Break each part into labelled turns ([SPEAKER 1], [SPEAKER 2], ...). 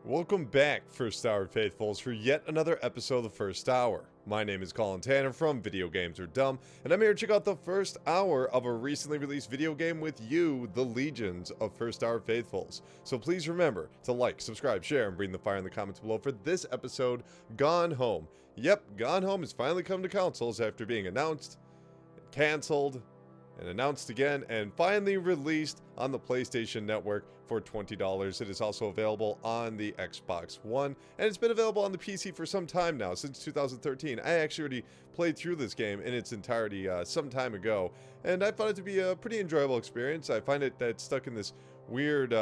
[SPEAKER 1] Welcome back, First Hour Faithfuls, for yet another episode of the First Hour. My name is Colin Tanner from Video Games Are Dumb, and I'm here to check out the first hour of a recently released video game with you, the legions of First Hour Faithfuls. So please remember to like, subscribe, share, and bring the fire in the comments below for this episode, Gone Home. Yep, Gone Home has finally come to consoles after being announced, cancelled, and announced again, and finally released on the PlayStation Network for $20. It is also available on the Xbox One, and it's been available on the PC for some time now, since 2013. I actually already played through this game in its entirety some time ago, and I found it to be a pretty enjoyable experience. I find it that it's stuck in this weird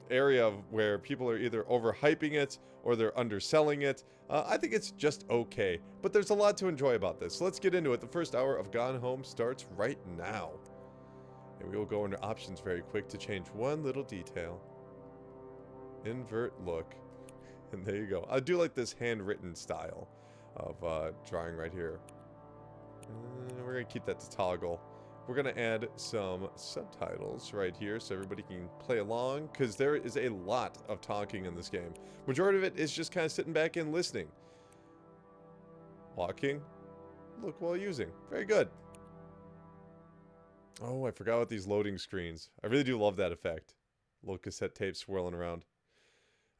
[SPEAKER 1] area where people are either overhyping it or they're underselling it. I think it's just okay, but there's a lot to enjoy about this. So let's get into it. The first hour of Gone Home starts right now. And we will go into options very quick to change one little detail. Invert look. And there you go. I do like this handwritten style of drawing right here. We're going to keep that to toggle. We're going to add some subtitles right here so everybody can play along, because there is a lot of talking in this game. Majority of it is just kind of sitting back and listening. Walking. Look while using. Very good. Oh, I forgot about these loading screens. I really do love that effect. Little cassette tape swirling around.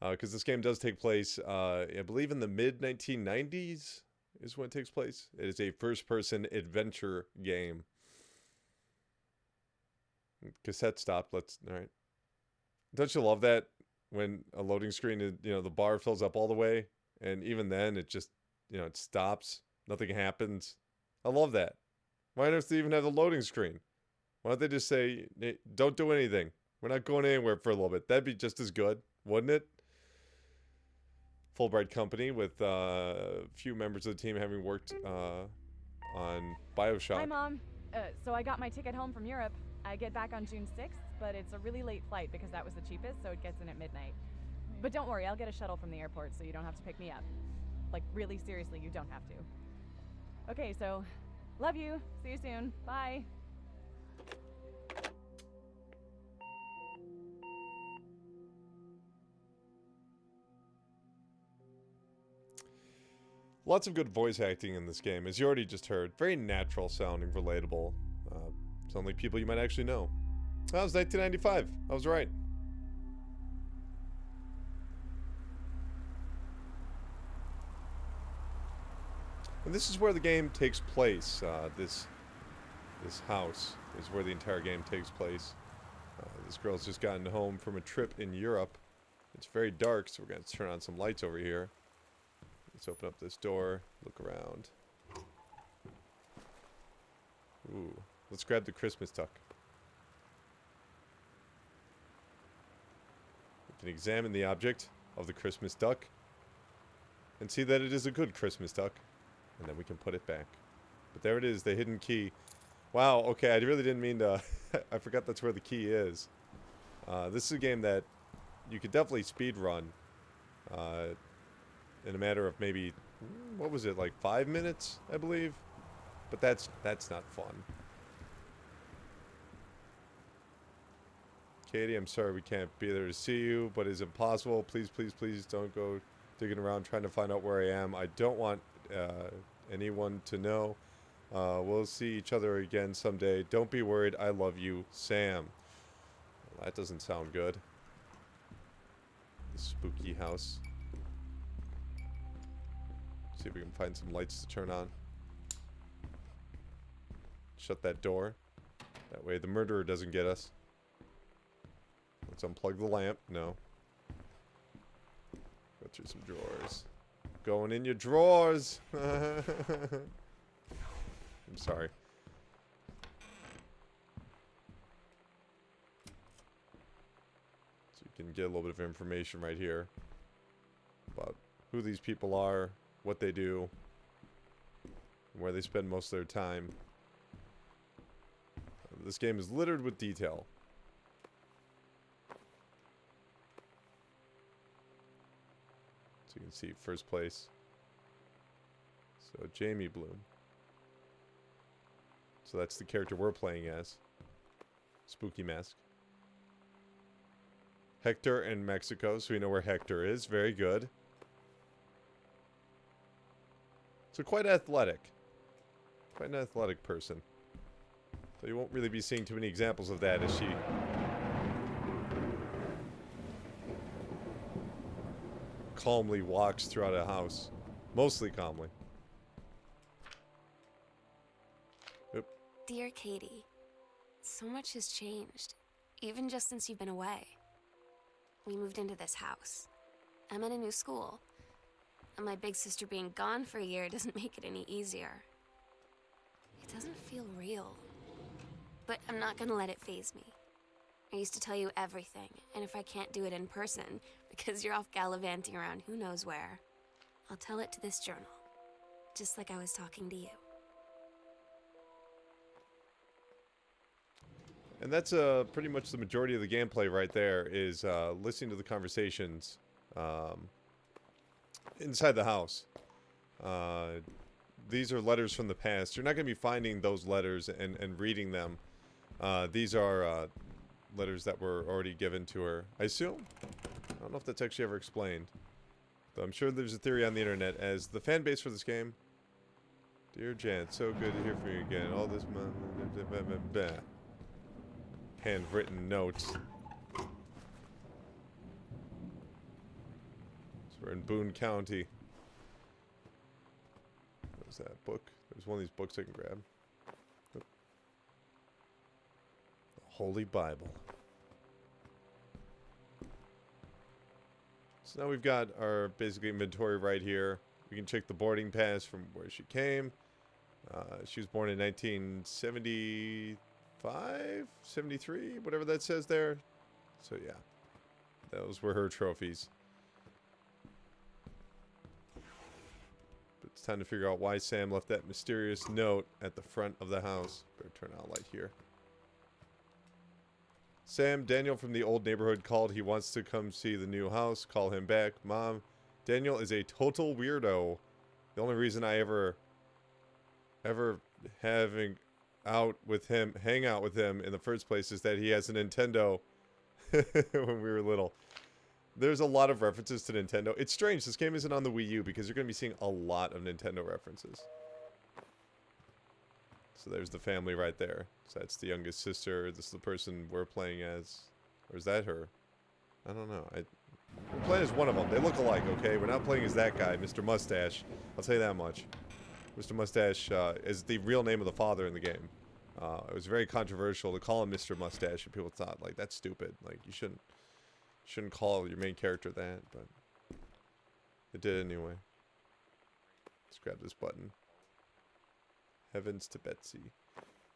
[SPEAKER 1] Because this game does take place, I believe in the mid-1990s is when it takes place. It is a first-person adventure game. Cassette stopped. Alright. Don't you love that? When a loading screen, the bar fills up all the way, and even then, it just, it stops. Nothing happens. I love that. Why don't they even have the loading screen? Why don't they just say, hey, don't do anything. We're not going anywhere for a little bit. That'd be just as good, wouldn't it? Fulbright Company with a few members of the team having worked on Bioshock.
[SPEAKER 2] Hi, Mom. So I got my ticket home from Europe. I get back on June 6th, but it's a really late flight because that was the cheapest, so it gets in at midnight. But don't worry, I'll get a shuttle from the airport so you don't have to pick me up. Like, really seriously, you don't have to. Okay, so, love you. See you soon. Bye.
[SPEAKER 1] Lots of good voice acting in this game, as you already just heard. Very natural sounding, relatable. Sound like people you might actually know. That was 1995. I was right. And this is where the game takes place. This house is where the entire game takes place. This girl's just gotten home from a trip in Europe. It's very dark, so we're going to turn on some lights over here. Let's open up this door, look around. Ooh, let's grab the Christmas duck. We can examine the object of the Christmas duck and see that it is a good Christmas duck, and then we can put it back. But there it is, the hidden key. Wow, okay, I really didn't mean to... I forgot that's where the key is. This is a game that you could definitely speed run. In a matter of maybe, what was it, like 5 minutes, I believe? But that's not fun. Katie, I'm sorry we can't be there to see you, but is it possible? Please, please, please don't go digging around trying to find out where I am. I don't want anyone to know. We'll see each other again someday. Don't be worried. I love you, Sam. Well, that doesn't sound good. The spooky house. See if we can find some lights to turn on. Shut that door. That way the murderer doesn't get us. Let's unplug the lamp. No. Go through some drawers. Going in your drawers! I'm sorry. So you can get a little bit of information right here about who these people are, what they do, and where they spend most of their time. This game is littered with detail. So you can see first place. So Jamie Bloom. So that's the character we're playing as. Spooky mask. Hector in Mexico, so we know where Hector is. Very good. So quite athletic. Quite an athletic person. So you won't really be seeing too many examples of that as she calmly walks throughout a house. Mostly calmly. Oop.
[SPEAKER 3] Dear Katie, so much has changed, even just since you've been away. We moved into this house. I'm in a new school, and my big sister being gone for a year doesn't make it any easier. It doesn't feel real, but I'm not gonna let it faze me. I used to tell you everything, and if I can't do it in person, because you're off gallivanting around who knows where, I'll tell it to this journal, just like I was talking to you.
[SPEAKER 1] And that's pretty much the majority of the gameplay right there, is listening to the conversations inside the house. These are letters from the past. You're not going to be finding those letters and reading them. These are letters that were already given to her, I assume. I don't know if that's actually ever explained. But I'm sure there's a theory on the internet as the fan base for this game. Dear Jan, so good to hear from you again. All this... handwritten notes. So we're in Boone County. What is that book? There's one of these books I can grab. Oop. The Holy Bible. So now we've got our basic inventory right here. We can check the boarding pass from where she came. She was born in 1975, 73, whatever that says there. So yeah, those were her trophies. But it's time to figure out why Sam left that mysterious note at the front of the house. Better turn on a light here. Sam, Daniel from the old neighborhood called. He wants to come see the new house. Call him back. Mom, Daniel is a total weirdo. The only reason I ever hang out with him in the first place is that he has a Nintendo when we were little. There's a lot of references to Nintendo. It's strange, this game isn't on the Wii U because you're going to be seeing a lot of Nintendo references. So there's the family right there. So that's the youngest sister. This is the person we're playing as. Or is that her? I don't know. We're playing as one of them. They look alike, okay? We're not playing as that guy, Mr. Mustache. I'll tell you that much. Mr. Mustache is the real name of the father in the game. It was very controversial to call him Mr. Mustache, and people thought, like, that's stupid. Like, you shouldn't call your main character that, but it did anyway. Let's grab this button. Heavens to Betsy.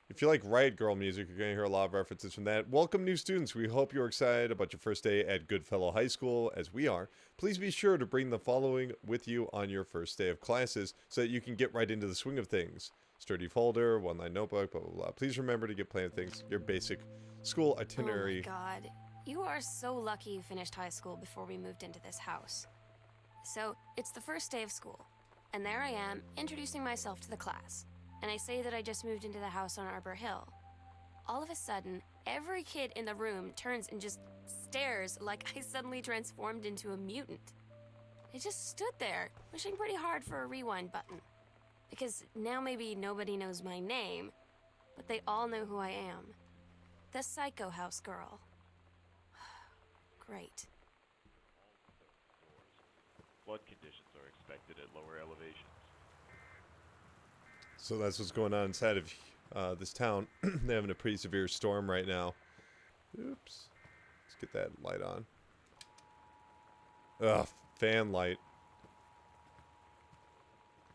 [SPEAKER 1] If you like Riot Girl music, you're going to hear a lot of references from that. Welcome, new students. We hope you're excited about your first day at Goodfellow High School, as we are. Please be sure to bring the following with you on your first day of classes so that you can get right into the swing of things. Sturdy folder, one-line notebook, blah, blah, blah. Please remember to get plenty of things. Your basic school itinerary.
[SPEAKER 3] Oh my god. You are so lucky you finished high school before we moved into this house. So, it's the first day of school. And there I am, introducing myself to the class. And I say that I just moved into the house on Arbor Hill. All of a sudden, every kid in the room turns and just stares like I suddenly transformed into a mutant. I just stood there, wishing pretty hard for a rewind button. Because now maybe nobody knows my name, but they all know who I am. The Psycho House Girl. Great.
[SPEAKER 4] Flood conditions are expected at lower elevations.
[SPEAKER 1] So that's what's going on inside of this town. They're having a pretty severe storm right now. Oops. Let's get that light on. Ugh, fan light.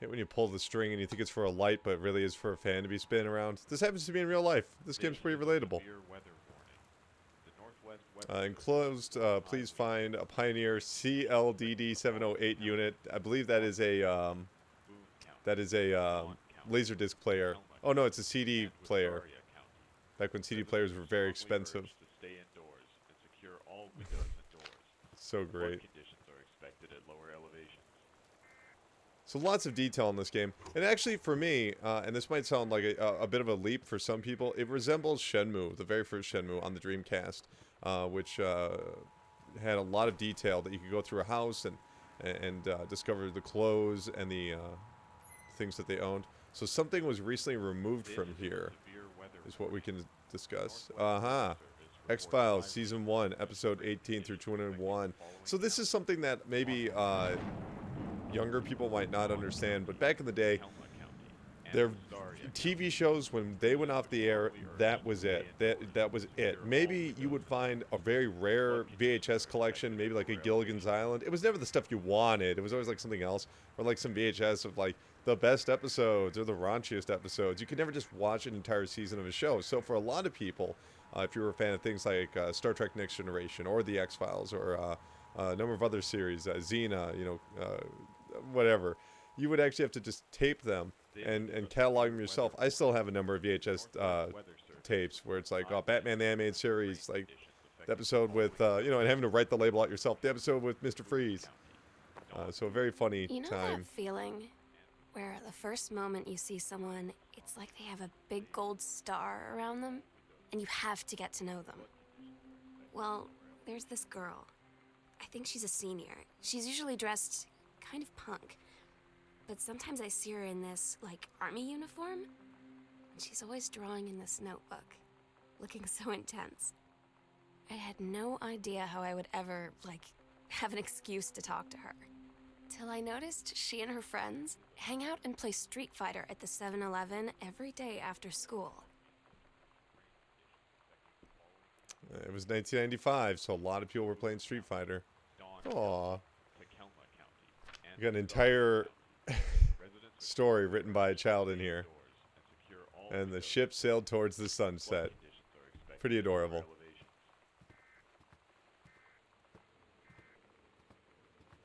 [SPEAKER 1] Hate when you pull the string and you think it's for a light, but it really is for a fan to be spinning around. This happens to me in real life. This game's pretty relatable. Enclosed, please find a Pioneer CLDD 708 unit. I believe that is a Laserdisc player. Oh no, it's a CD player. Back when CD players were very expensive. So great. So lots of detail in this game. And actually for me, and this might sound like a bit of a leap for some people, it resembles Shenmue, the very first Shenmue on the Dreamcast, which had a lot of detail that you could go through a house and discover the clothes and the things that they owned. So something was recently removed from here, is what we can discuss. X-Files Season 1, Episode 18 through 21. So this is something that maybe younger people might not understand, but back in the day, their TV shows, when they went off the air, that was it. That was it. Maybe you would find a very rare VHS collection, maybe like a Gilligan's Island. It was never the stuff you wanted. It was always like something else, or like some VHS of like the best episodes or the raunchiest episodes. You could never just watch an entire season of a show. So for a lot of people, if you were a fan of things like Star Trek Next Generation or the X-Files or a number of other series, Xena, whatever, you would actually have to just tape them and catalog them yourself. I still have a number of VHS tapes where it's like, Batman the Animated Series, like the episode with, and having to write the label out yourself, the episode with Mr. Freeze. So a very funny
[SPEAKER 3] You know
[SPEAKER 1] time.
[SPEAKER 3] that feeling where the first moment you see someone, it's like they have a big gold star around them, and you have to get to know them? Well, there's this girl. I think she's a senior. She's usually dressed kind of punk. But sometimes I see her in this, like, army uniform. And she's always drawing in this notebook, looking so intense. I had no idea how I would ever, have an excuse to talk to her. Till I noticed she and her friends hang out and play Street Fighter at the 7-Eleven every day after school.
[SPEAKER 1] It was 1995, so a lot of people were playing Street Fighter. Aww. You got an entire story written by a child in here. And the ship sailed towards the sunset. Pretty adorable.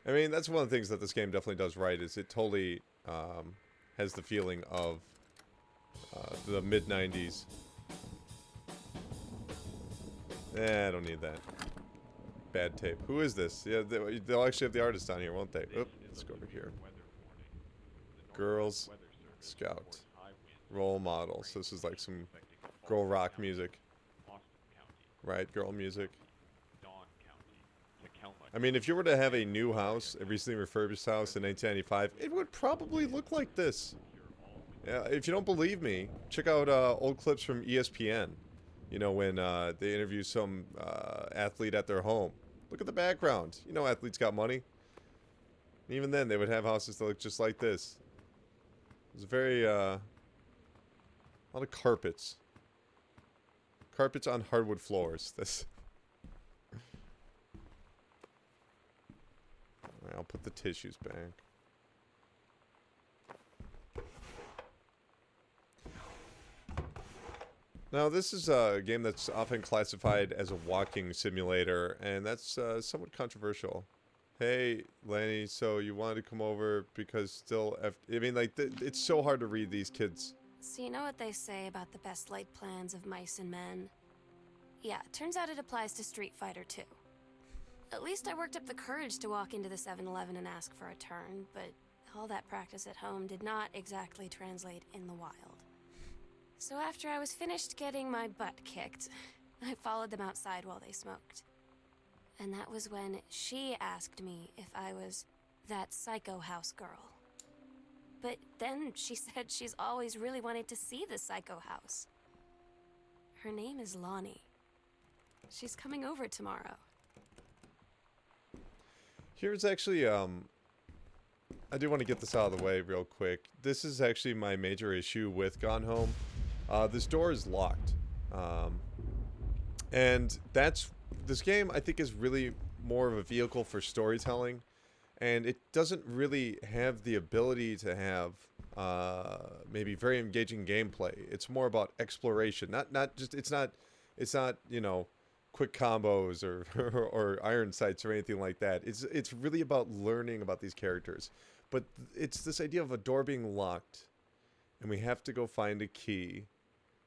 [SPEAKER 1] I mean, that's one of the things that this game definitely does right, is it totally has the feeling of the mid-90s. I don't need that. Bad tape. Who is this? Yeah, they'll actually have the artist on here, won't they? Oop, let's go over here. Girls Scout. Role model. So this is like some girl rock music. Right, girl music. I mean, if you were to have a new house, a recently refurbished house in 1995, it would probably look like this. Yeah, if you don't believe me, check out old clips from ESPN. You know, when they interview some athlete at their home. Look at the background. You know athletes got money. And even then, they would have houses that look just like this. It was very, a lot of carpets. Carpets on hardwood floors. This. Alright, I'll put the tissues back. Now, this is a game that's often classified as a walking simulator, and that's somewhat controversial. Hey, Lanny, so you wanted to come over because still... I mean, like, it's so hard to read these kids.
[SPEAKER 3] So you know what they say about the best laid plans of mice and men? Yeah, turns out it applies to Street Fighter too. At least I worked up the courage to walk into the 7-Eleven and ask for a turn, but all that practice at home did not exactly translate in the wild. So after I was finished getting my butt kicked, I followed them outside while they smoked. And that was when she asked me if I was that psycho house girl. But then she said she's always really wanted to see the psycho house. Her name is Lonnie. She's coming over tomorrow.
[SPEAKER 1] Here's actually, I do want to get this out of the way real quick. This is actually my major issue with Gone Home. This door is locked. And this game, I think, is really more of a vehicle for storytelling. And it doesn't really have the ability to have maybe very engaging gameplay. It's more about exploration. Not just, it's not, you know, quick combos or or iron sights or anything like that. It's really about learning about these characters. But it's this idea of a door being locked, and we have to go find a key,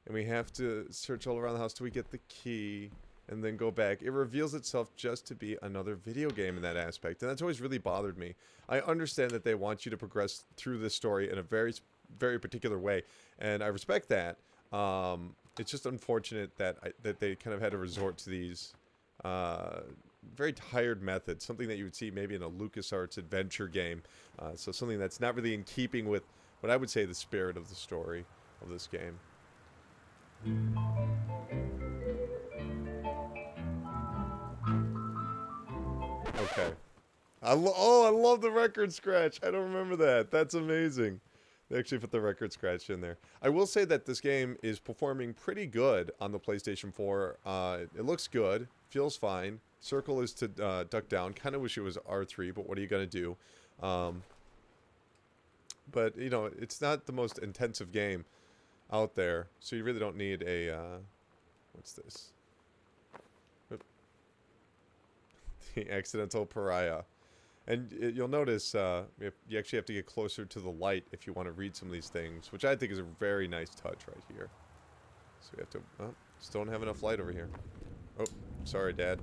[SPEAKER 1] and we have to search all around the house till we get the key, and then go back. It reveals itself just to be another video game in that aspect, and that's always really bothered me. I understand that they want you to progress through this story in a very, very particular way, and I respect that. It's just unfortunate that that they kind of had to resort to these very tired method, something that you would see maybe in a LucasArts adventure game. So something that's not really in keeping with what I would say the spirit of the story of this game. Okay. I love the record scratch. I don't remember that. That's amazing. They actually put the record scratch in there. I will say that this game is performing pretty good on the PlayStation 4. It looks good. Feels fine. Circle is to duck down. Kind of wish it was R3, but what are you going to do? But, you know, it's not the most intensive game out there. So you really don't need a... what's this? Oop. The Accidental Pariah. And you'll notice you actually have to get closer to the light if you want to read some of these things, which I think is a very nice touch right here. So we have to... Oh, just don't have enough light over here. Oh, sorry, Dad.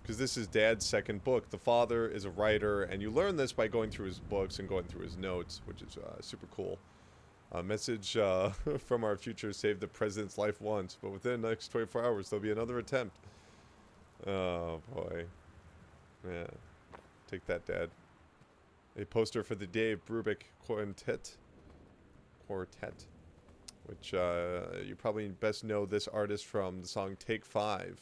[SPEAKER 1] Because this is Dad's second book. The father is a writer, and you learn this by going through his books and going through his notes, which is super cool. A message from our future saved the president's life once, but within the next 24 hours, there'll be another attempt. Oh, boy. Yeah. Take that, Dad. A poster for the Dave Brubeck Quartet, which you probably best know this artist from the song Take 5,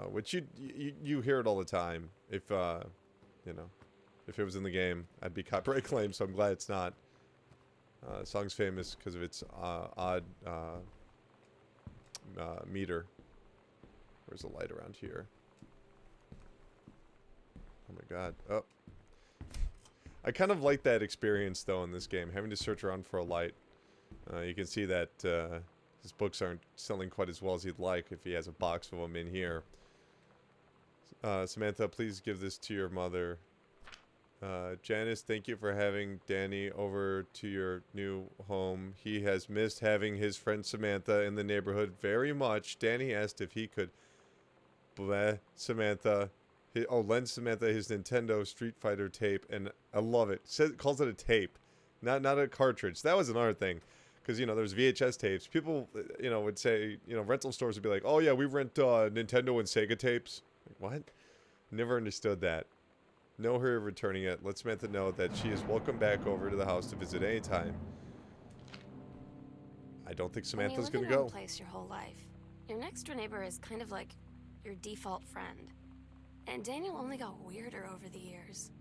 [SPEAKER 1] which you hear it all the time. If you know, if it was in the game, I'd be copyright claimed. So I'm glad it's not. The song's famous because of its odd meter. Where's the light around here? Oh my god. Oh. I kind of like that experience, though, in this game. Having to search around for a light. You can see that his books aren't selling quite as well as he'd like if he has a box of them in here. Samantha, please give this to your mother. Janice, thank you for having Danny over to your new home. He has missed having his friend Samantha in the neighborhood very much. Danny asked if he could lend Samantha his Nintendo Street Fighter tape, and I love it. Calls it a tape, not a cartridge. That was another thing, because you know there's VHS tapes. People would say, rental stores would be like, oh yeah, we rent Nintendo and Sega tapes. Like, what? Never understood that. No hurry of returning it. Let Samantha know that she is welcome back over to the house to visit anytime. I don't think Samantha's gonna go.
[SPEAKER 3] When you live in one place your whole life, your next door neighbor is kind of like your default friend. And Daniel only got weirder over the years.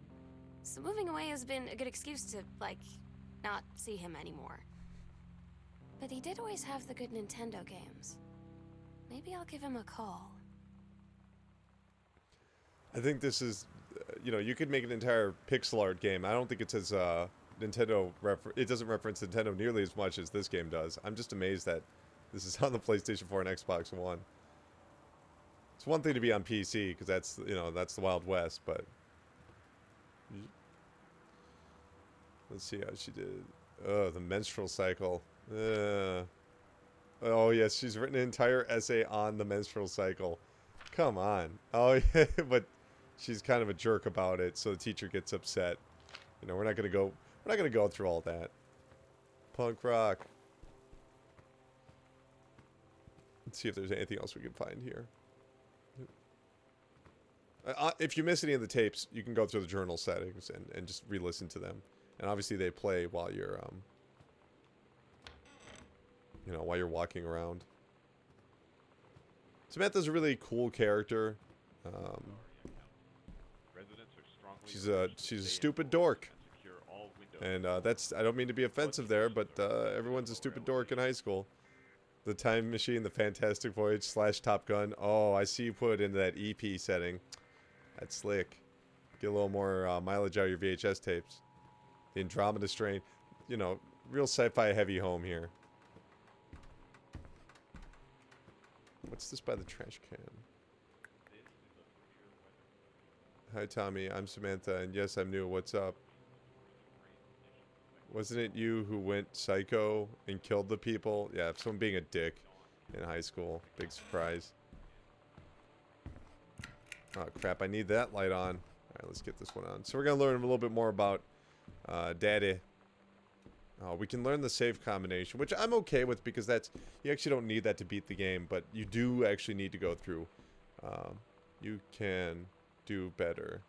[SPEAKER 3] So moving away has been a good excuse to, not see him anymore. But he did always have the good Nintendo games. Maybe I'll give him a call.
[SPEAKER 1] I think this is, you could make an entire pixel art game. I don't think it says Nintendo, it doesn't reference Nintendo nearly as much as this game does. I'm just amazed that this is on the PlayStation 4 and Xbox One. It's one thing to be on PC, because that's, that's the Wild West, but... Let's see how she did. Oh, the menstrual cycle. Oh, yes, she's written an entire essay on the menstrual cycle. Come on. Oh, yeah, but she's kind of a jerk about it, so the teacher gets upset. We're not going to go through all that. Punk rock. Let's see if there's anything else we can find here. If you miss any of the tapes, you can go through the journal settings and just re-listen to them. And obviously they play while you're, while you're walking around. Samantha's a really cool character. She's a stupid dork. And that's, I don't mean to be offensive there, but everyone's a stupid dork in high school. The Time Machine, the Fantastic Voyage / Top Gun. Oh, I see you put it into that EP setting. That's slick. Get a little more mileage out of your VHS tapes. The Andromeda Strain. Real sci-fi heavy home here. What's this by the trash can? Hi, Tommy. I'm Samantha, and yes, I'm new. What's up? Wasn't it you who went psycho and killed the people? Yeah, someone being a dick in high school. Big surprise. Oh, crap. I need that light on. Alright, let's get this one on. So we're going to learn a little bit more about Daddy. We can learn the save combination, which I'm okay with because that's... You actually don't need that to beat the game, but you do actually need to go through... You can do better.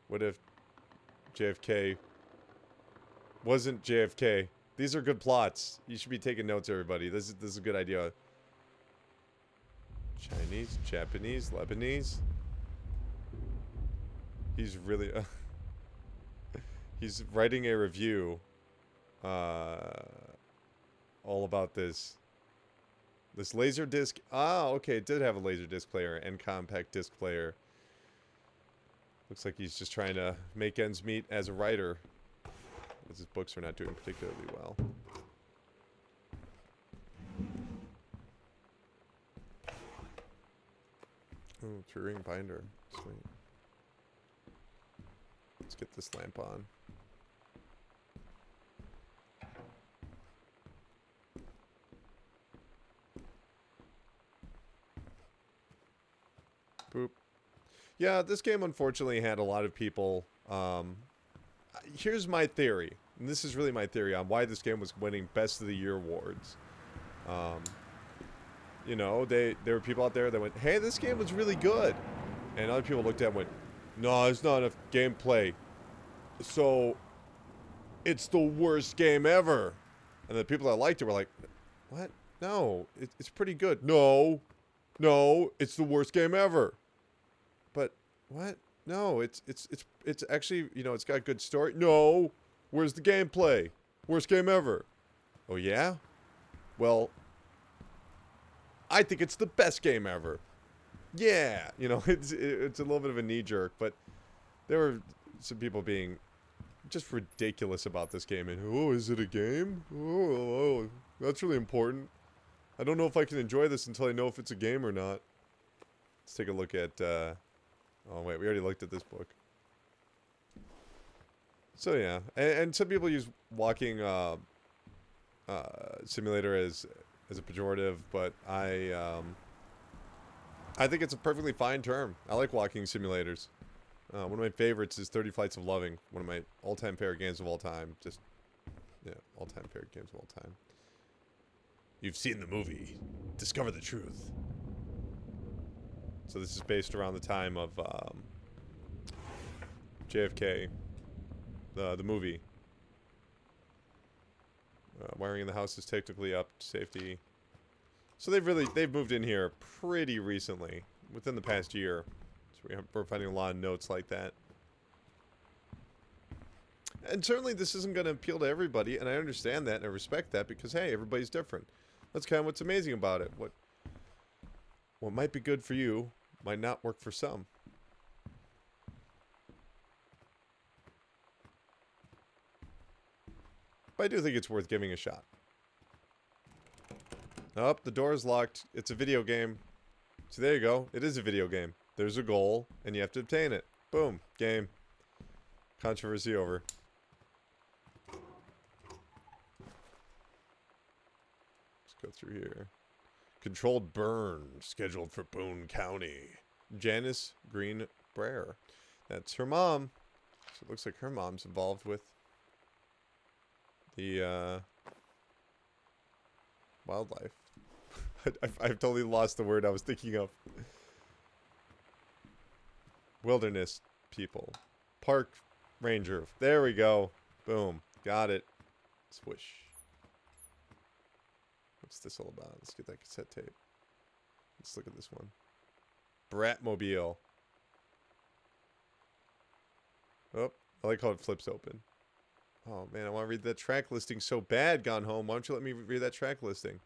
[SPEAKER 1] What if JFK wasn't JFK? These are good plots. You should be taking notes, everybody. This is a good idea. Chinese, Japanese, Lebanese. He's really... he's writing a review all about this laser disc. Ah, okay, it did have a laser disc player and compact disc player. Looks like he's just trying to make ends meet as a writer, as his books are not doing particularly well. Ooh, three-ring binder. Sweet. Let's get this lamp on. Boop. Yeah, this game unfortunately had a lot of people. Here's my theory, and this is really my theory on why this game was winning Best of the Year awards. You know, there were people out there that went, "Hey, this game was really good," and other people looked at it and went, "No, it's not enough gameplay, so it's the worst game ever." And the people that liked it were like, "What? No, it's pretty good." No, it's the worst game ever. But what? No, it's actually, you know, it's got good story. No, where's the gameplay? Worst game ever. Oh yeah? Well, I think it's the best game ever. Yeah, you know, it's a little bit of a knee jerk, but there were some people being just ridiculous about this game. And oh, is it a game? Oh, that's really important. I don't know if I can enjoy this until I know if it's a game or not. Let's take a look at. Oh wait, we already looked at this book. So yeah, and some people use walking simulator as a pejorative, but I think it's a perfectly fine term. I like walking simulators. One of my favorites is 30 Flights of Loving, one of my all-time favorite games of all time. Just, yeah, all-time favorite games of all time. You've seen the movie. Discover the truth. So this is based around the time of JFK, the movie. Wiring in the house is technically up to safety. So they've moved in here pretty recently, within the past year. So we're finding a lot of notes like that. And certainly this isn't going to appeal to everybody, and I understand that and I respect that because hey, everybody's different. That's kind of what's amazing about it. What might be good for you might not work for some. But I do think it's worth giving a shot. Oh, the door is locked. It's a video game. So there you go. It is a video game. There's a goal, and you have to obtain it. Boom. Game. Controversy over. Let's go through here. Controlled burn. Scheduled for Boone County. Janice Green Brer. That's her mom. So it looks like her mom's involved with the wildlife. I've totally lost the word I was thinking of. Wilderness people. Park ranger. There we go. Boom. Got it. Swish. What's this all about? Let's get that cassette tape. Let's look at this one. Bratmobile. Oh, I like how it flips open. Oh man, I want to read that track listing so bad, Gone Home. Why don't you let me read that track listing?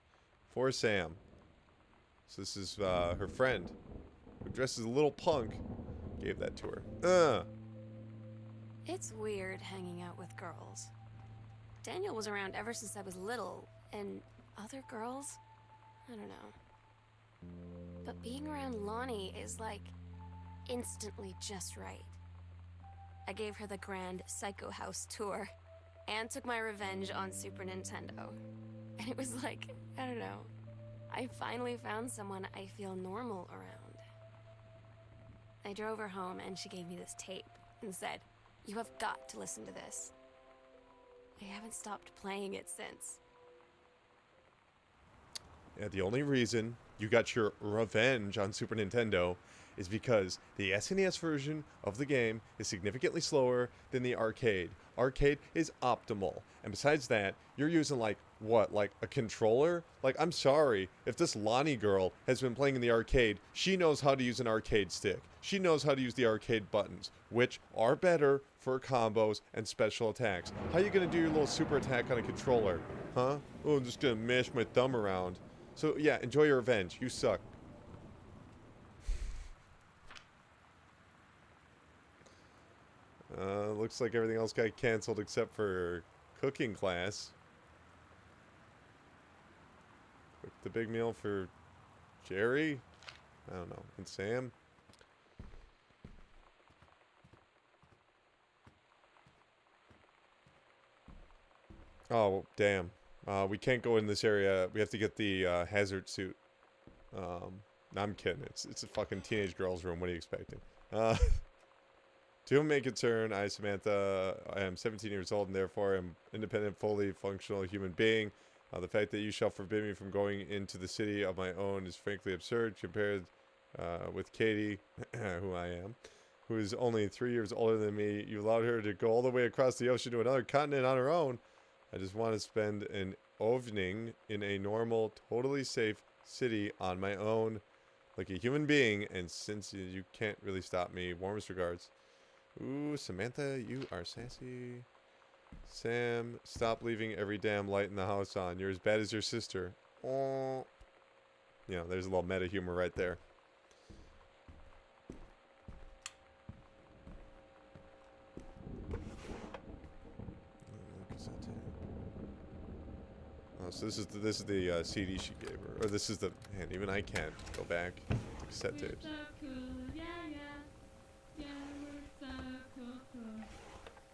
[SPEAKER 1] For Sam. So this is her friend, who dresses a little punk. Gave that to her.
[SPEAKER 3] It's weird hanging out with girls. Daniel was around ever since I was little, and other girls? I don't know. But being around Lonnie is like instantly just right. I gave her the grand Psycho House tour and took my revenge on Super Nintendo. And it was like, I don't know, I finally found someone I feel normal around. I drove her home and she gave me this tape and said, "You have got to listen to this." I haven't stopped playing it since.
[SPEAKER 1] Yeah, the only reason you got your revenge on Super Nintendo is because the SNES version of the game is significantly slower than the arcade. Arcade is optimal. And besides that, you're using like what? Like a controller? Like, I'm sorry, if this Lonnie girl has been playing in the arcade, she knows how to use an arcade stick. She knows how to use the arcade buttons, which are better for combos and special attacks. How you gonna do your little super attack on a controller? Huh? Oh, I'm just gonna mash my thumb around. So yeah, enjoy your revenge. You suck. Looks like everything else got canceled except for cooking class. Cook the big meal for Jerry? I don't know. And Sam? Oh, damn. We can't go in this area. We have to get the hazard suit. No, I'm kidding. It's a fucking teenage girl's room. What are you expecting? To whom may concern, I, Samantha, I am 17 years old and therefore am independent, fully functional human being. The fact that you shall forbid me from going into the city of my own is frankly absurd compared with Katie, who I am, who is only 3 years older than me. You allowed her to go all the way across the ocean to another continent on her own. I just want to spend an evening in a normal, totally safe city on my own, like a human being, and since you can't really stop me, warmest regards. Ooh, Samantha, you are sassy. Sam, stop leaving every damn light in the house on. You're as bad as your sister. Oh. You know, there's a little meta humor right there. Oh, so this is the CD she gave her, or this is the man. Even I can't go back to cassette tapes.
[SPEAKER 5] So cool, yeah, yeah. Yeah, we're so cool.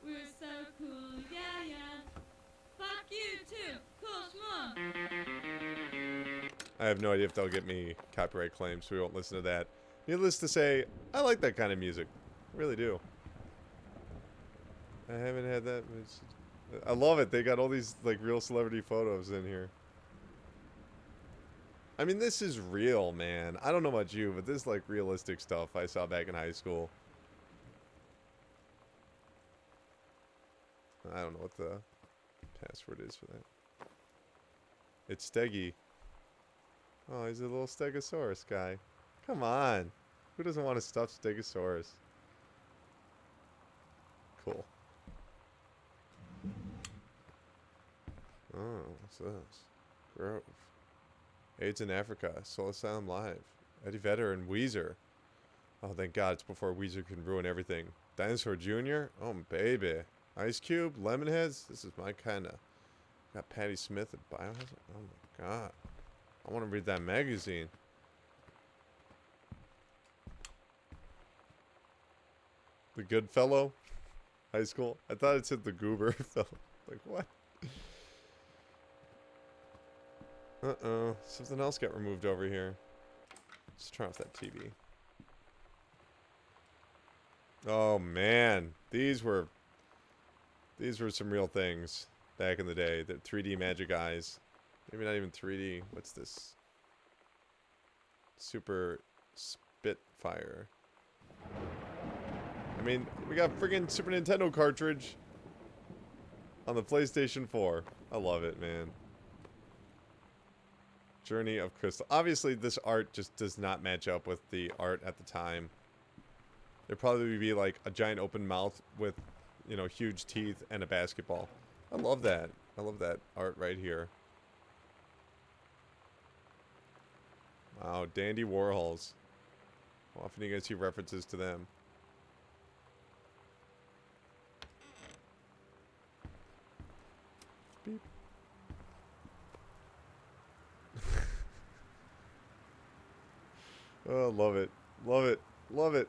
[SPEAKER 5] We're so cool, yeah, yeah. Fuck you too, cool schmuck.
[SPEAKER 1] I have no idea if they'll get me copyright claims, so we won't listen to that. Needless to say, I like that kind of music. I really do. I haven't had that much. I love it. They got all these like real celebrity photos in here. I mean, this is real, man. I don't know about you, but this is like realistic stuff I saw back in high school. I don't know what the password is for that. It's Steggy. Oh, he's a little Stegosaurus guy. Come on. Who doesn't want a stuffed Stegosaurus? Cool. Oh, what's this? Grove. AIDS in Africa. Soul Asylum Live. Eddie Vedder and Weezer. Oh, thank God it's before Weezer can ruin everything. Dinosaur Jr.? Oh, baby. Ice Cube? Lemonheads? This is my kind of... Got Patti Smith and Biohazard? Oh, my God. I want to read that magazine. The Good Fellow? High school? I thought it said the Goober Fellow. Like, what? Uh-oh. Something else got removed over here. Let's turn off that TV. Oh, man. These were some real things back in the day. The 3D magic eyes. Maybe not even 3D. What's this? Super Spitfire. I mean, we got friggin' Super Nintendo cartridge on the PlayStation 4. I love it, man. Journey of Crystal. Obviously, this art just does not match up with the art at the time. There'd probably be like a giant open mouth with, you know, huge teeth and a basketball. I love that. I love that art right here. Wow, Dandy Warhols. How often do you guys see references to them? Beep. Oh, love it. Love it. Love it.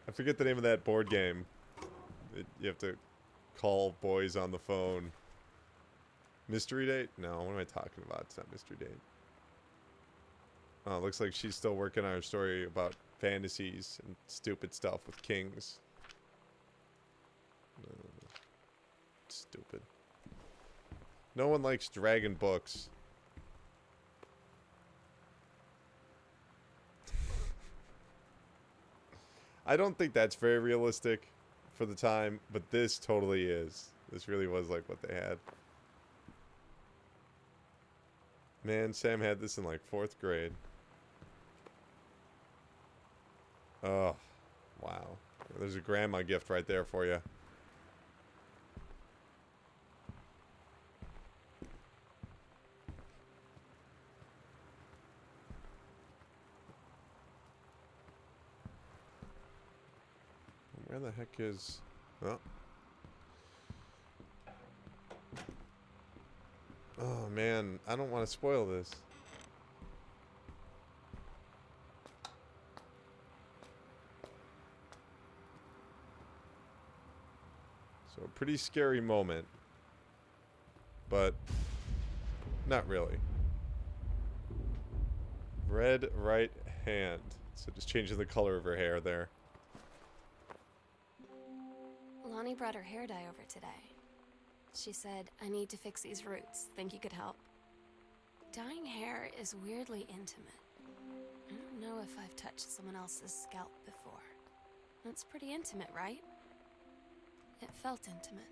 [SPEAKER 1] I forget the name of that board game. You have to call boys on the phone. Mystery Date? No, what am I talking about? It's not Mystery Date. Oh, it looks like she's still working on her story about fantasies and stupid stuff with kings. Stupid. No one likes dragon books. I don't think that's very realistic for the time, but this totally is. This really was like what they had. Man, Sam had this in like 4th grade. Oh, wow. There's a grandma gift right there for you. Where the heck is... Oh. Oh, man. I don't want to spoil this. So, a pretty scary moment. But, not really. Red right hand. So, just changing the color of her hair there.
[SPEAKER 3] Lonnie brought her hair dye over today. She said, I need to fix these roots. Think you could help? Dyeing hair is weirdly intimate. I don't know if I've touched someone else's scalp before. That's pretty intimate, right? It felt intimate.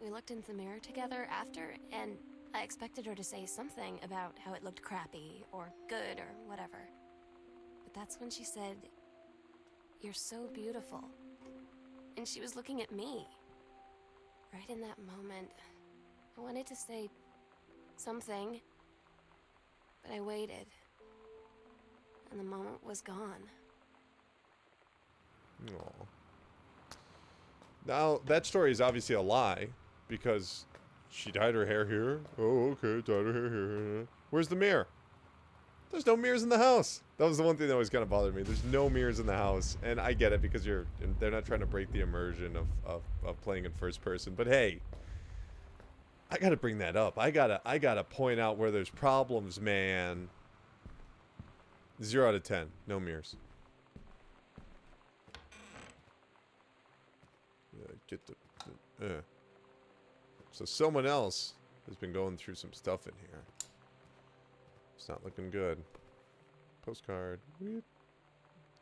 [SPEAKER 3] We looked in the mirror together after, and I expected her to say something about how it looked crappy, or good, or whatever. But that's when she said, "You're so beautiful." And she was looking at me. Right in that moment, I wanted to say something, but I waited. And the moment was gone.
[SPEAKER 1] Aw. Now, that story is obviously a lie, because she dyed her hair here. Oh, okay, dyed her hair here. Where's the mirror? There's no mirrors in the house. That was the one thing that always kind of bothered me. There's no mirrors in the house, and I get it because they're not trying to break the immersion of playing in first person. But hey, I gotta bring that up. I gotta point out where there's problems, man. 0 out of 10. No mirrors. Get the So someone else has been going through some stuff in here. It's not looking good. Postcard. Weep.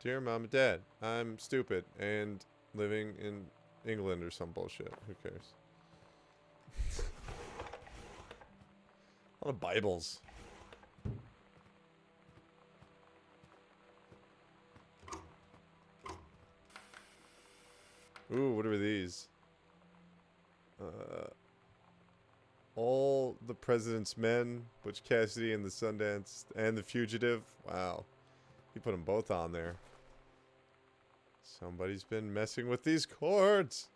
[SPEAKER 1] Dear Mom and Dad, I'm stupid and living in England or some bullshit. Who cares? A lot of Bibles. Ooh, what are these? All the President's Men, Butch Cassidy and the Sundance, and The Fugitive. Wow. You put them both on there. Somebody's been messing with these chords.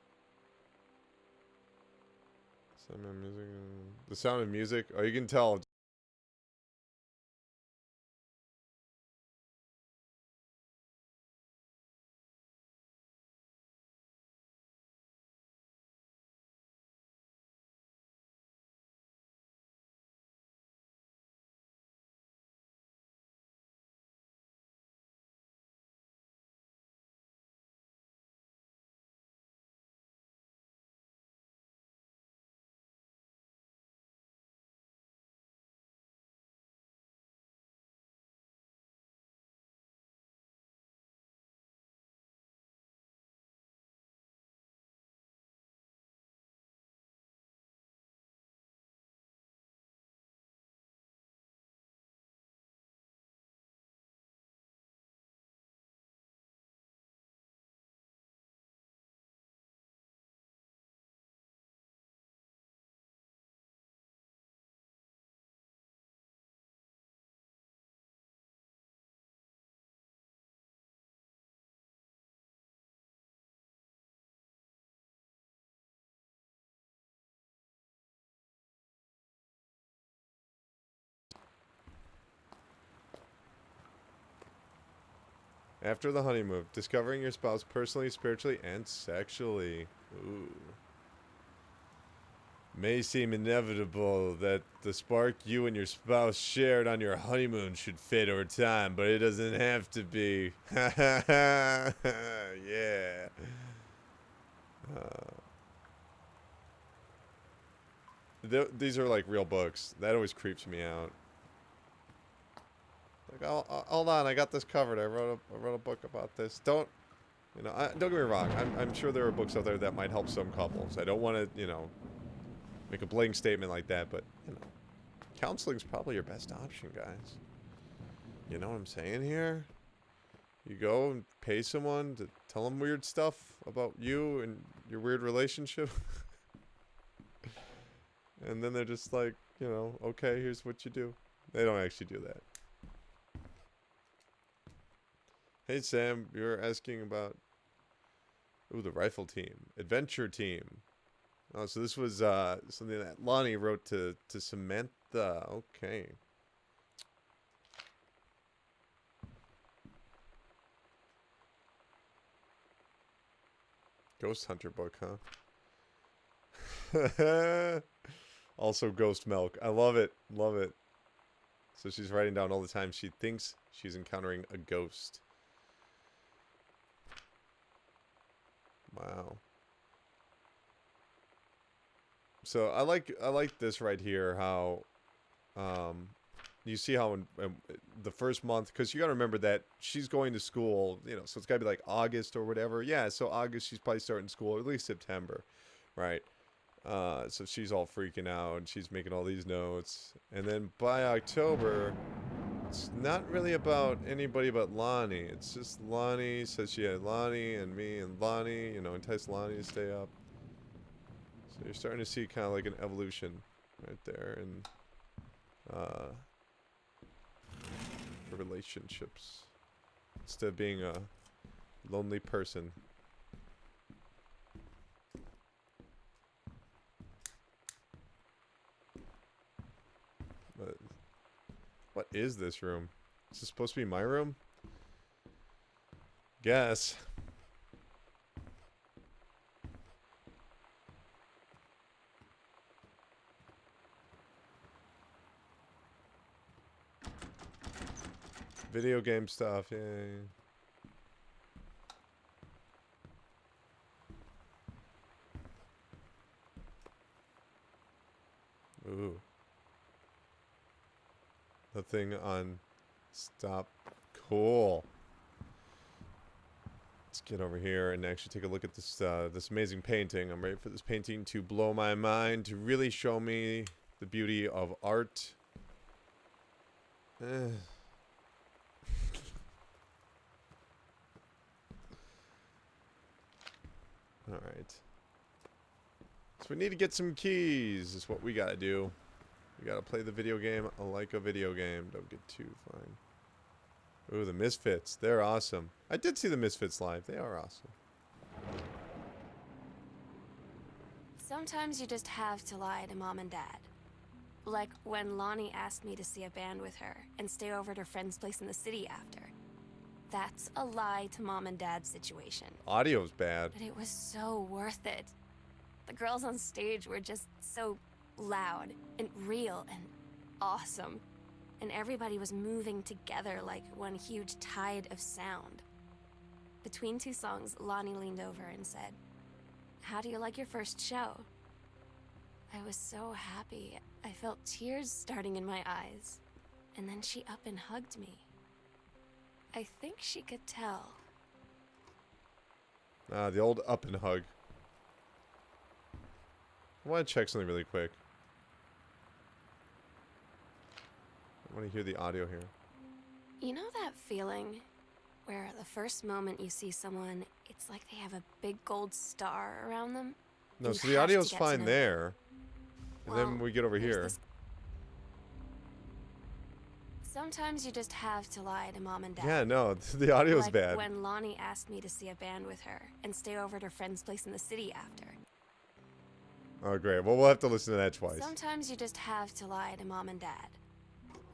[SPEAKER 1] Sound of music. The Sound of Music. Oh, you can tell. After the honeymoon, discovering your spouse personally, spiritually, and sexually. Ooh. May seem inevitable that the spark you and your spouse shared on your honeymoon should fade over time, but it doesn't have to be. Yeah. These are like real books. That always creeps me out. Like, hold on, I got this covered. I wrote a book about this. Don't You know, don't get me wrong. I'm sure there are books out there that might help some couples. I don't want to, you know, make a blank statement like that, but, you know, counseling's probably your best option, guys. You know what I'm saying here? You go and pay someone to tell them weird stuff about you and your weird relationship. And then they're just like, you know, okay, here's what you do. They don't actually do that. Hey, Sam, you're asking about... Ooh, the rifle team. Adventure team. Oh, so this was something that Lonnie wrote to Samantha. Okay. Ghost Hunter book, huh? Also Ghost Milk. I love it. Love it. So she's writing down all the time she thinks she's encountering a ghost. Wow. So I like this right here, how you see how in the first month, because you got to remember that she's going to school, you know, so it's got to be like August or whatever. Yeah, so August she's probably starting school, at least September, right? So she's all freaking out and she's making all these notes. And then by October, it's not really about anybody but Lonnie. It's just Lonnie says she had Lonnie and me and Lonnie, you know, entice Lonnie to stay up. So you're starting to see kind of like an evolution right there in for relationships. Instead of being a lonely person. But what is this room? Is this supposed to be my room? Guess. Video game stuff, yay. Ooh. The thing on stop. Cool. Let's get over here and actually take a look at this this amazing painting. I'm ready for this painting to blow my mind, to really show me the beauty of art. Alright. So we need to get some keys, is what we gotta do. We gotta play the video game like a video game. Don't get too fine. Ooh, the Misfits. They're awesome. I did see the Misfits live. They are awesome.
[SPEAKER 3] Sometimes you just have to lie to Mom and Dad. Like when Lonnie asked me to see a band with her and stay over at her friend's place in the city after. That's a lie to Mom and Dad's situation.
[SPEAKER 1] Audio's bad.
[SPEAKER 3] But it was so worth it. The girls on stage were just so loud and real and awesome. And everybody was moving together like one huge tide of sound. Between two songs, Lonnie leaned over and said, "How do you like your first show?" I was so happy. I felt tears starting in my eyes. And then she up and hugged me. I think she could tell.
[SPEAKER 1] Ah, the old up and hug. I want to check something really quick. I want to hear the audio here.
[SPEAKER 3] You know that feeling where the first moment you see someone, it's like they have a big gold star around them?
[SPEAKER 1] No,
[SPEAKER 3] You
[SPEAKER 1] so the
[SPEAKER 3] have to
[SPEAKER 1] audio's
[SPEAKER 3] get to
[SPEAKER 1] fine
[SPEAKER 3] know
[SPEAKER 1] there. And then
[SPEAKER 3] Well,
[SPEAKER 1] we get over
[SPEAKER 3] there's
[SPEAKER 1] here.
[SPEAKER 3] this- Sometimes you just have to lie to Mom and Dad.
[SPEAKER 1] Yeah, no, the audio's
[SPEAKER 3] Like
[SPEAKER 1] bad.
[SPEAKER 3] when Lonnie asked me to see a band with her and stay over at her friend's place in the city after.
[SPEAKER 1] Oh, great. Well, we'll have to listen to that twice.
[SPEAKER 3] Sometimes you just have to lie to Mom and Dad.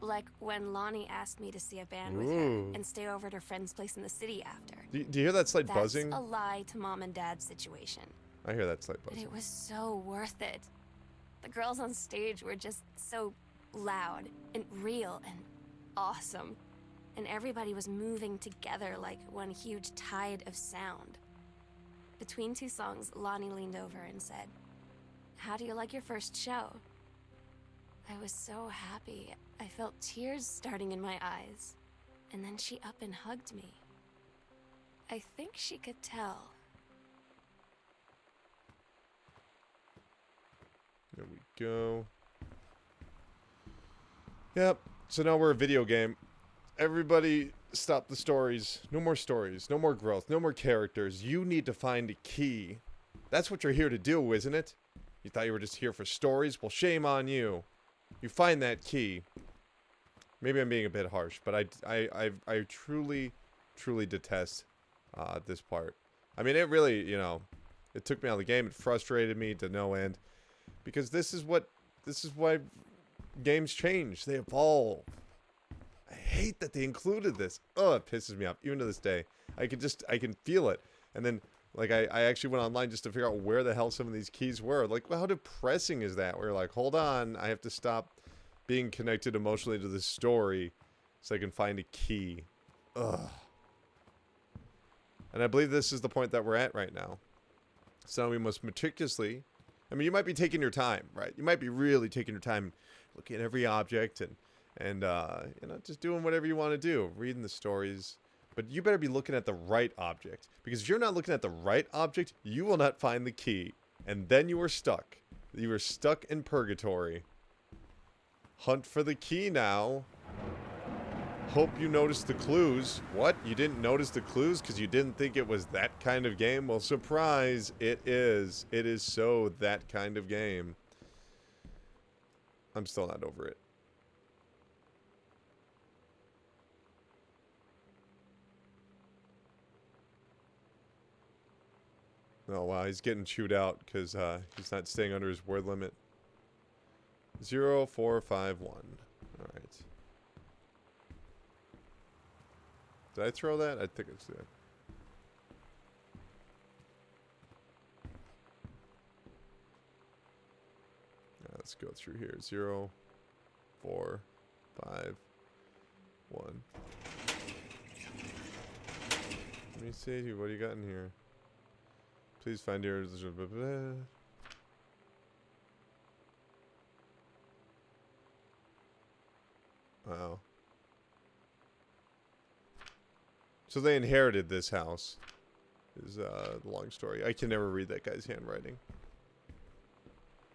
[SPEAKER 3] Like when Lonnie asked me to see a band with her
[SPEAKER 1] Ooh.
[SPEAKER 3] and stay over at her friend's place in the city after.
[SPEAKER 1] Do you hear that slight
[SPEAKER 3] That's
[SPEAKER 1] buzzing?
[SPEAKER 3] a lie to Mom and Dad's situation.
[SPEAKER 1] I hear that slight
[SPEAKER 3] But
[SPEAKER 1] buzzing.
[SPEAKER 3] it was so worth it. The girls on stage were just so loud and real and awesome. And everybody was moving together like one huge tide of sound. Between two songs, Lonnie leaned over and said, "How do you like your first show?" I was so happy. I felt tears starting in my eyes. And then she up and hugged me. I think she could tell.
[SPEAKER 1] There we go. Yep. So now we're a video game. Everybody stop the stories. No more stories. No more growth. No more characters. You need to find a key. That's what you're here to do, isn't it? You thought you were just here for stories? Well, shame on you. You find that key. Maybe I'm being a bit harsh, but I truly, truly detest this part. I mean, it really, you know, it took me out of the game. It frustrated me to no end. Because this is why games change. They evolve. I hate that they included this. Oh, it pisses me off. Even to this day. I can feel it. And then, like, I actually went online just to figure out where the hell some of these keys were. Like, well, how depressing is that? Where, like, hold on, I have to stop being connected emotionally to the story so I can find a key. Ugh. And I believe this is the point that we're at right now. So we must meticulously... I mean, you might be taking your time, right? You might be really taking your time looking at every object and you know, just doing whatever you want to do, reading the stories. But you better be looking at the right object. Because if you're not looking at the right object, you will not find the key. And then you are stuck. You are stuck in purgatory. Hunt for the key now. Hope you noticed the clues. What? You didn't notice the clues because you didn't think it was that kind of game? Well, surprise, it is. It is so that kind of game. I'm still not over it. Oh, wow, he's getting chewed out because he's not staying under his word limit. 0451. All right. Did I throw that? I think it's there. Let's go through here. 0, 4, 5, 1. Let me see. What do you got in here? Please find your... Wow. So they inherited this house. Is the long story. I can never read that guy's handwriting.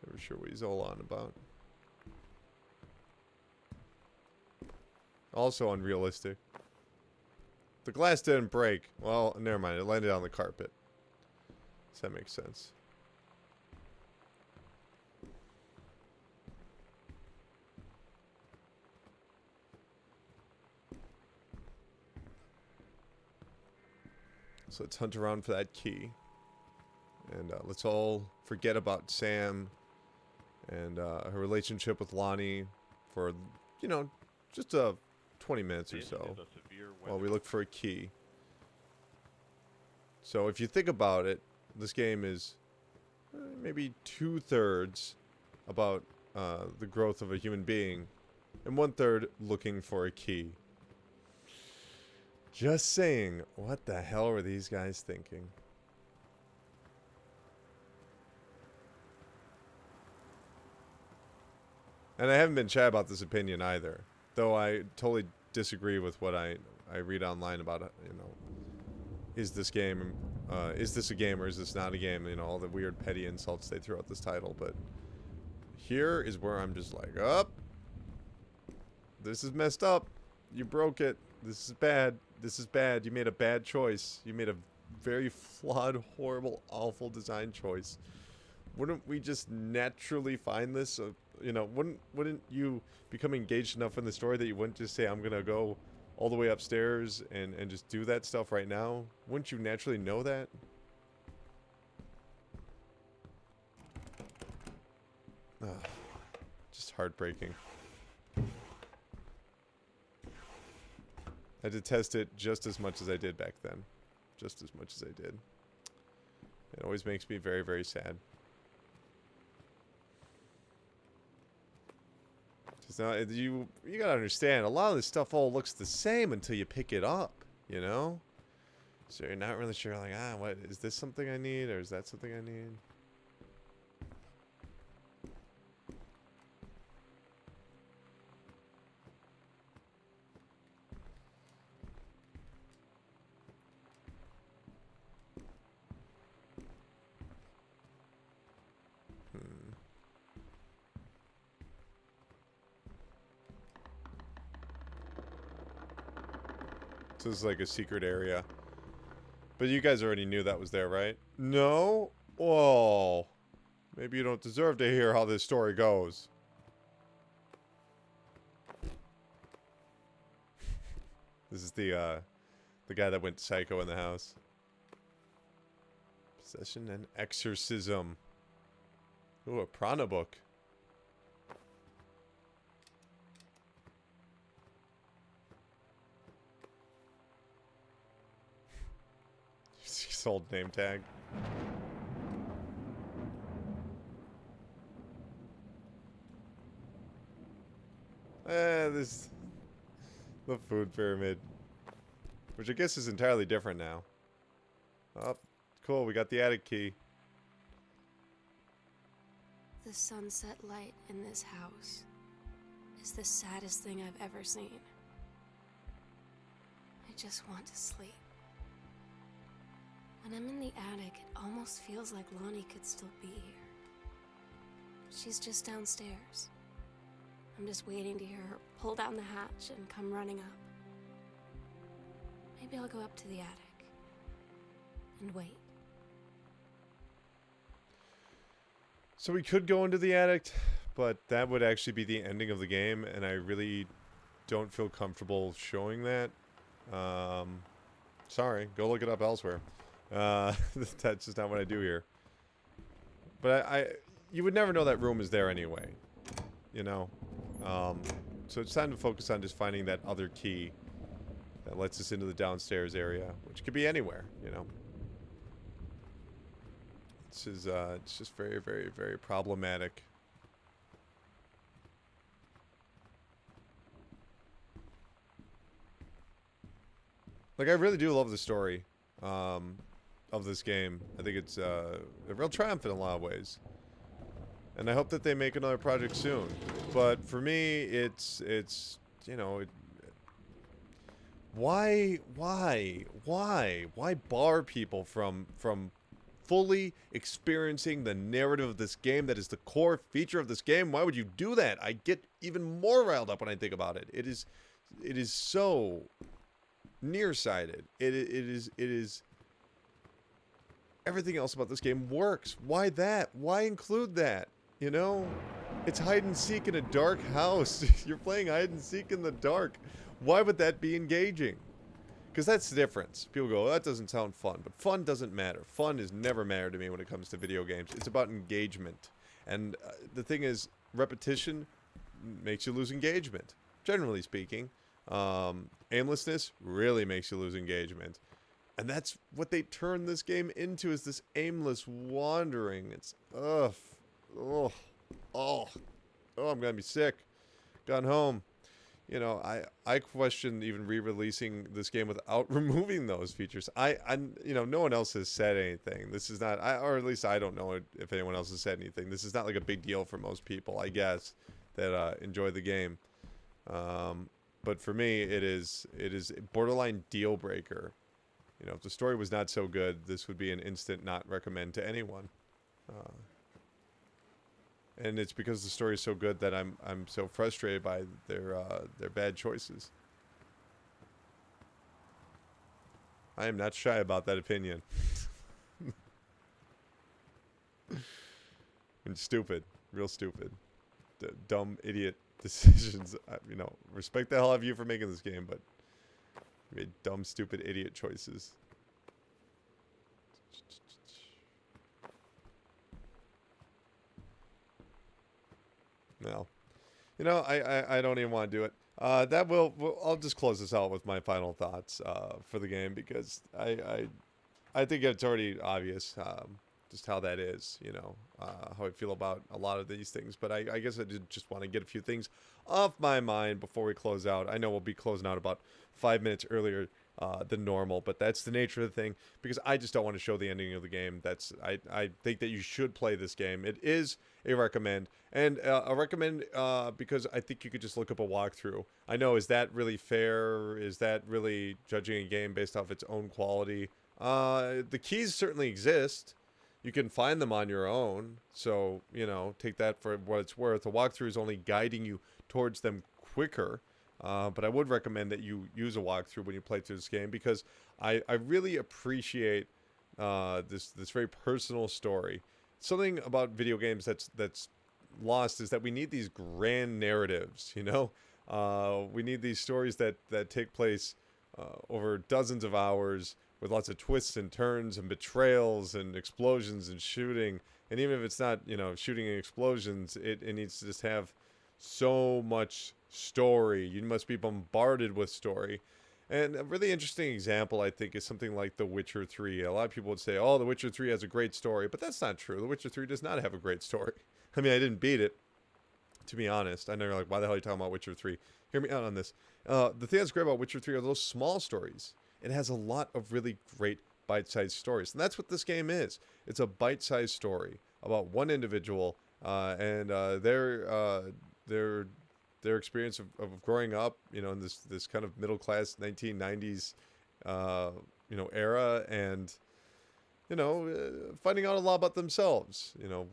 [SPEAKER 1] Never sure what he's all on about. Also unrealistic. The glass didn't break. Well, never mind. It landed on the carpet. Does that make sense? So let's hunt around for that key. And let's all forget about Sam and her relationship with Lonnie for, you know, just 20 minutes or so while we look for a key. So if you think about it, this game is maybe 2/3 about the growth of a human being and 1/3 looking for a key. Just saying, what the hell were these guys thinking? And I haven't been chat about this opinion either. Though I totally disagree with what I read online about, you know, is this game, is this a game or is this not a game? You know, all the weird petty insults they throw at this title. But here is where I'm just like, oh, this is messed up. You broke it. This is bad. This is bad. You made a bad choice. You made a very flawed, horrible, awful design choice. Wouldn't we just naturally find this? You know, wouldn't you become engaged enough in the story that you wouldn't just say, I'm going to go all the way upstairs and just do that stuff right now? Wouldn't you naturally know that? Just heartbreaking. I detest it just as much as I did back then. Just as much as I did. It always makes me very, very sad. Just now, you gotta understand, a lot of this stuff all looks the same until you pick it up, you know? So you're not really sure, like, what, is this something I need, or is that something I need? So this is like a secret area. But you guys already knew that was there, right? No? Whoa. Maybe you don't deserve to hear how this story goes. This is the guy that went psycho in the house. Possession and exorcism. Ooh, a prana book. Sold name tag. This the food pyramid, which I guess is entirely different now. Oh, cool. We got the attic key.
[SPEAKER 3] The sunset light in this house is the saddest thing I've ever seen. I just want to sleep. When I'm in the attic, it almost feels like Lonnie could still be here. She's just downstairs. I'm just waiting to hear her pull down the hatch and come running up. Maybe I'll go up to the attic and wait.
[SPEAKER 1] So we could go into the attic, but that would actually be the ending of the game, and I really don't feel comfortable showing that. Sorry, go look it up elsewhere. That's just not what I do here. But you would never know that room is there anyway, you know? So it's time to focus on just finding that other key that lets us into the downstairs area, which could be anywhere, you know? This is, it's just very, very, very problematic. Like, I really do love the story, of this game. I think it's, a real triumph in a lot of ways. And I hope that they make another project soon. But for me, it's, you know, why bar people from fully experiencing the narrative of this game that is the core feature of this game? Why would you do that? I get even more riled up when I think about it. It is so nearsighted. It is everything else about this game works. Why that? Why include that? You know? It's hide and seek in a dark house. You're playing hide and seek in the dark. Why would that be engaging? Because that's the difference. People go, oh, that doesn't sound fun. But fun doesn't matter. Fun has never mattered to me when it comes to video games. It's about engagement. And the thing is, repetition makes you lose engagement. Generally speaking. Aimlessness really makes you lose engagement. And that's what they turn this game into, is this aimless wandering. It's, I'm gonna be sick. Gone home. You know, I question even re-releasing this game without removing those features. You know, no one else has said anything. This is not, or at least I don't know if anyone else has said anything. This is not like a big deal for most people, I guess, that enjoy the game. But for me, it is borderline deal breaker. You know, if the story was not so good, this would be an instant not recommend to anyone. And it's because the story is so good that I'm so frustrated by their bad choices. I am not shy about that opinion. And stupid, real stupid, dumb idiot decisions. You know, respect the hell out of you for making this game, but you made dumb, stupid, idiot choices. Well, you know, I don't even want to do it. I'll just close this out with my final thoughts for the game, because I think it's already obvious just how that is, you know, how I feel about a lot of these things. But I guess I did just want to get a few things off my mind before we close out. I know we'll be closing out about 5 minutes earlier than normal, but that's the nature of the thing, because I just don't want to show the ending of the game. I think that you should play this game. It is a recommend, and a recommend because I think you could just look up a walkthrough. I know, is that really fair? Is that really judging a game based off its own quality? The keys certainly exist. You can find them on your own, so, you know, take that for what it's worth. The walkthrough is only guiding you towards them quicker. but I would recommend that you use a walkthrough when you play through this game, because I really appreciate this very personal story. Something about video games that's lost is that we need these grand narratives, you know? We need these stories that take place over dozens of hours, with lots of twists and turns and betrayals and explosions and shooting. And even if it's not, you know, shooting and explosions, it needs to just have so much story. You must be bombarded with story. And a really interesting example, I think, is something like The Witcher 3. A lot of people would say, oh, The Witcher 3 has a great story, but that's not true. The Witcher 3 does not have a great story. I mean, I didn't beat it, to be honest. I know you're like, why the hell are you talking about Witcher 3? Hear me out on this. The thing that's great about Witcher 3 are those small stories. It has a lot of really great bite-sized stories. And that's what this game is. It's a bite-sized story about one individual and their experience of growing up, you know, in this kind of middle-class 1990s, you know, era, and, you know, finding out a lot about themselves, you know,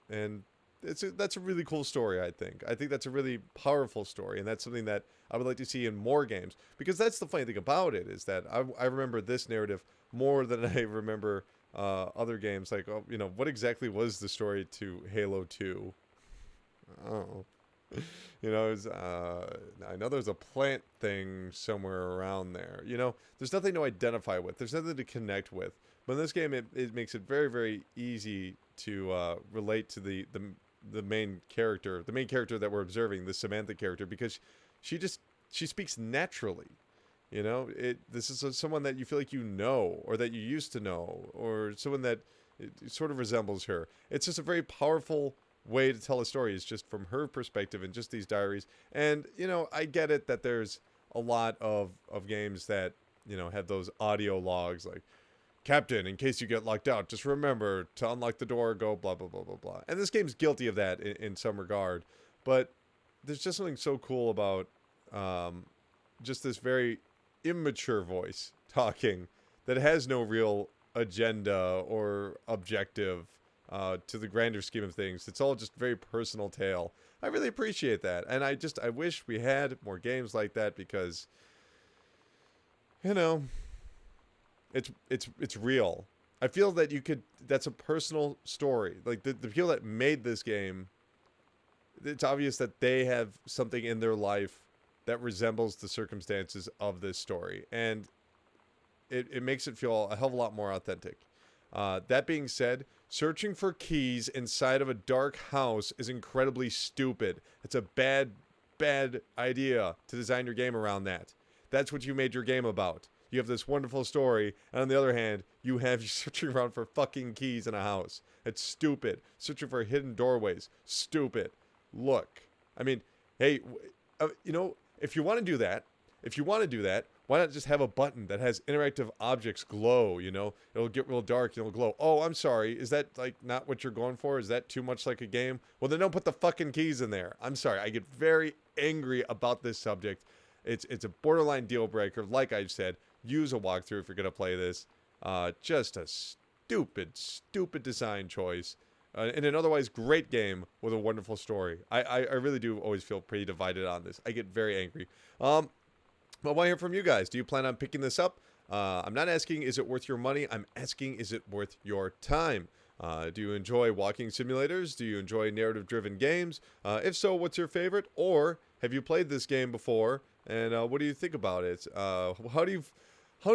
[SPEAKER 1] and that's a really cool story, I think. I think that's a really powerful story, and that's something that I would like to see in more games, because that's the funny thing about it, is that I remember this narrative more than I remember other games. Like, oh, you know, what exactly was the story to Halo 2? Oh, you know, I know there's a plant thing somewhere around there. You know, there's nothing to identify with. There's nothing to connect with. But in this game, it makes it very, very easy to relate to the main character, that we're observing, the Samantha character, because she speaks naturally. You know, this is someone that you feel like you know, or that you used to know, or someone that it sort of resembles her. It's just a very powerful way to tell a story, is just from her perspective and just these diaries. And, you know, I get it that there's a lot of games that, you know, have those audio logs, like, Captain, in case you get locked out, just remember to unlock the door, go blah, blah, blah, blah, blah. And this game's guilty of that in some regard. But there's just something so cool about just this very immature voice talking that has no real agenda or objective to the grander scheme of things. It's all just very personal tale. I really appreciate that. And I wish we had more games like that, because, you know, it's real. I feel that that's a personal story. Like the people that made this game, it's obvious that they have something in their life that resembles the circumstances of this story. And it makes it feel a hell of a lot more authentic. That being said, searching for keys inside of a dark house is incredibly stupid. It's a bad idea to design your game around that. That's what you made your game about. You have this wonderful story, and on the other hand, you have you searching around for fucking keys in a house. It's stupid. Searching for hidden doorways. Stupid. Look. I mean, hey, you know, if you want to do that, why not just have a button that has interactive objects glow, you know? It'll get real dark and it'll glow. Oh, I'm sorry. Is that, like, not what you're going for? Is that too much like a game? Well, then don't put the fucking keys in there. I'm sorry. I get very angry about this subject. It's a borderline deal breaker. Like I've said, use a walkthrough if you're going to play this. Just a stupid design choice. In an otherwise great game with a wonderful story. I really do always feel pretty divided on this. I get very angry. But I want to hear from you guys. Do you plan on picking this up? I'm not asking, is it worth your money? I'm asking, is it worth your time? Do you enjoy walking simulators? Do you enjoy narrative-driven games? If so, what's your favorite? Or have you played this game before? And what do you think about it? How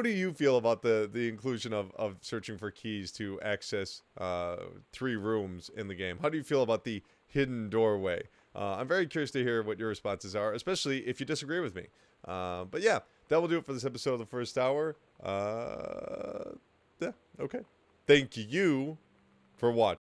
[SPEAKER 1] do you feel about the inclusion of searching for keys to access 3 rooms in the game? How do you feel about the hidden doorway? I'm very curious to hear what your responses are, especially if you disagree with me. But yeah, that will do it for this episode of The First Hour. Yeah, okay. Thank you for watching.